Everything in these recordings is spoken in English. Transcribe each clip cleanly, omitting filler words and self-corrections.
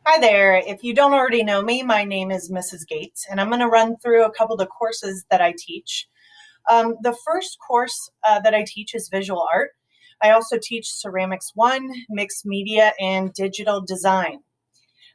Hi there. If you don't already know me, my name is Mrs. Gates, and I'm going to run through a couple of the courses that I teach. The first course that I teach is visual art. I also teach Ceramics 1, mixed media, and digital design.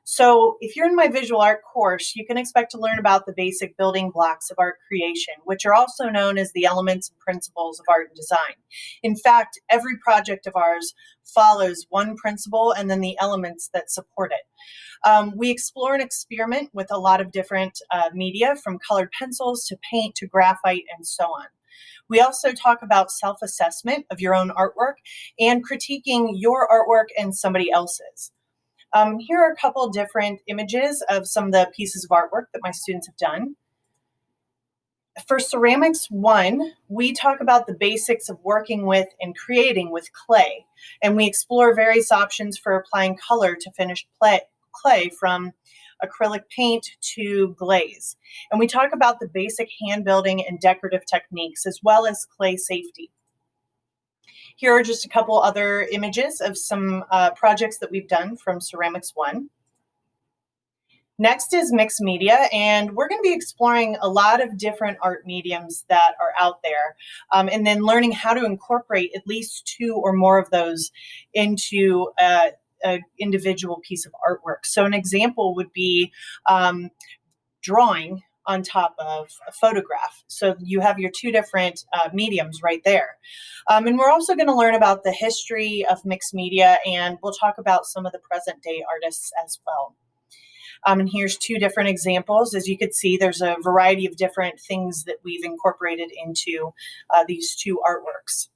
So, if you're in my visual art course, you can expect to learn about the basic building blocks of art creation, which are also known as the elements and principles of art and design. In fact, every project of ours follows one principle and then the elements that support it. We explore and experiment with a lot of different media, from colored pencils to paint to graphite and so on. We also talk about self assessment of your own artwork and critiquing your artwork and somebody else's. Here are a couple different images of some of the pieces of artwork that my students have done. For Ceramics 1, we talk about the basics of working with and creating with clay, and we explore various options for applying color to finished clay, from acrylic paint to glaze. And we talk about the basic hand building and decorative techniques, as well as clay safety. Here are just a couple other images of some projects that we've done from Ceramics 1. Next is mixed media, and we're going to be exploring a lot of different art mediums that are out there, and then learning how to incorporate at least two or more of those into an individual piece of artwork. So an example would be drawing on top of a photograph. So you have your two different mediums right there. And we're also going to learn about the history of mixed media, and we'll talk about some of the present day artists as well. And here's two different examples. As you can see, there's a variety of different things that we've incorporated into these two artworks.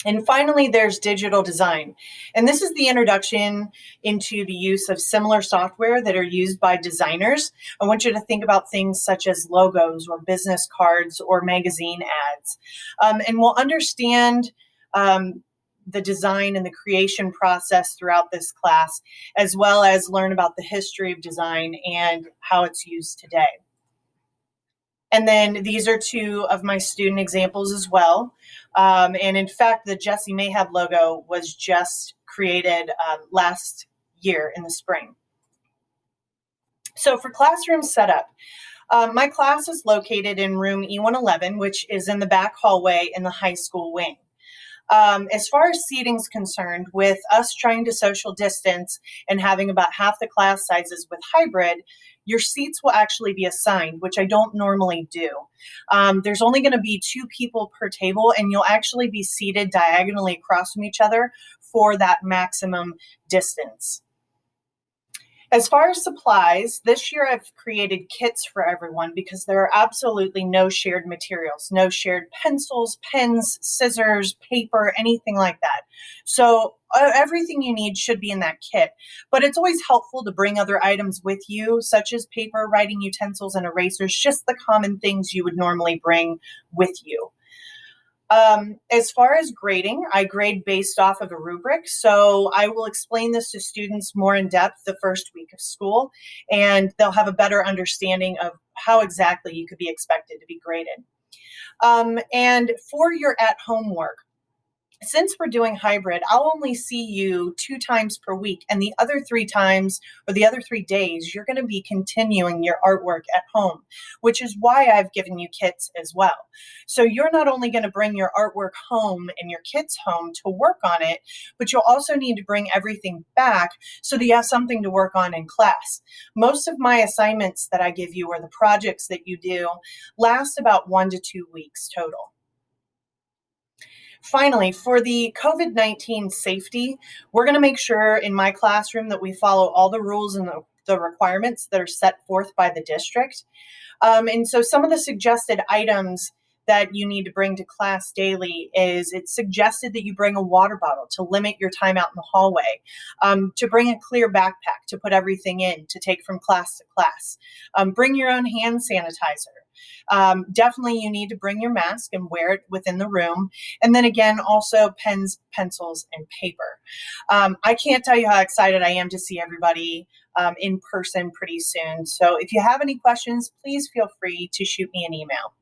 And finally, there's digital design. And this is the introduction into the use of similar software that are used by designers. I want you to think about things such as logos or business cards or magazine ads. And we'll understand the design and the creation process throughout this class, as well as learn about the history of design and how it's used today. And then these are two of my student examples as well. And in fact, the Jessie Mayhab logo was just created last year in the spring. So for classroom setup, my class is located in room E111, which is in the back hallway in the high school wing. As far as seating is concerned, with us trying to social distance and having about half the class sizes with hybrid, your seats will actually be assigned, which I don't normally do. There's only going to be two people per table, and you'll actually be seated diagonally across from each other for that maximum distance. As far as supplies, this year I've created kits for everyone because there are absolutely no shared materials, no shared pencils, pens, scissors, paper, anything like that. So everything you need should be in that kit, but it's always helpful to bring other items with you, such as paper, writing utensils, and erasers, just the common things you would normally bring with you. As far as grading, I grade based off of a rubric. So I will explain this to students more in depth the first week of school, and they'll have a better understanding of how exactly you could be expected to be graded. And for your at-home work, since we're doing hybrid, I'll only see you 2 times per week, and the other 3 times or the other 3 days, you're going to be continuing your artwork at home, which is why I've given you kits as well. So you're not only going to bring your artwork home and your kits home to work on it, but you'll also need to bring everything back so that you have something to work on in class. Most of my assignments that I give you, or the projects that you do, last about 1 to 2 weeks total. Finally, for the COVID-19 safety, we're going to make sure in my classroom that we follow all the rules and the requirements that are set forth by the district. And so some of the suggested items that you need to bring to class daily is, it's suggested that you bring a water bottle to limit your time out in the hallway, to bring a clear backpack to put everything in to take from class to class, bring your own hand sanitizer. Definitely you need to bring your mask and wear it within the room. And then again, also pens, pencils, and paper. I can't tell you how excited I am to see everybody in person pretty soon. So if you have any questions, please feel free to shoot me an email.